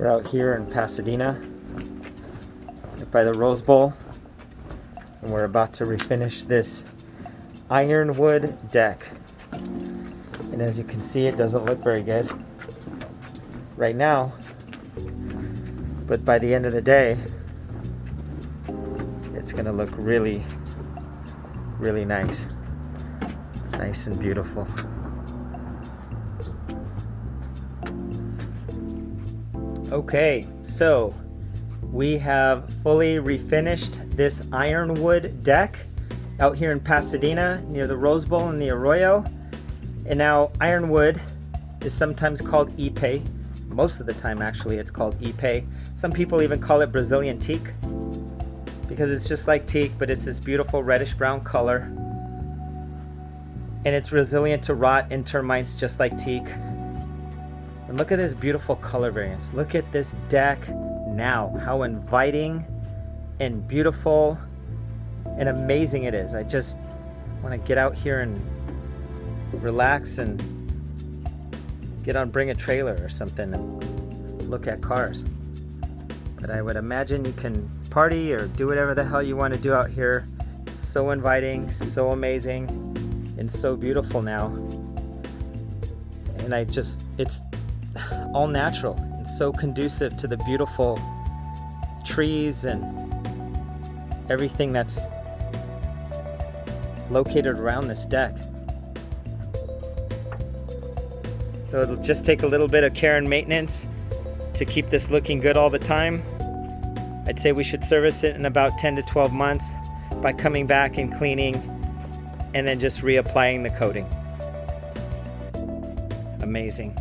We're out here in Pasadena by the Rose Bowl, and we're about to refinish this ironwood deck. And as you can see, it doesn't look very good right now, but by the end of the day, it's gonna look really, really nice. Nice and beautiful. Okay, so we have fully refinished this ironwood deck out here in Pasadena near the Rose Bowl and the Arroyo. And now ironwood is sometimes called Ipe. Most of the time actually it's called Ipe. Some people even call it Brazilian teak because it's just like teak, but it's this beautiful reddish brown color. And it's resilient to rot and termites just like teak. And look at this beautiful color variance. Look at this deck now, how inviting and beautiful and amazing it is. I just want to get out here and relax and bring a trailer or something and look at cars. But I would imagine you can party or do whatever the hell you want to do out here. It's so inviting, so amazing, and so beautiful now. And it's all natural and so conducive to the beautiful trees and everything that's located around this deck. So it'll just take a little bit of care and maintenance to keep this looking good all the time. I'd say we should service it in about 10 to 12 months by coming back and cleaning and then just reapplying the coating. Amazing.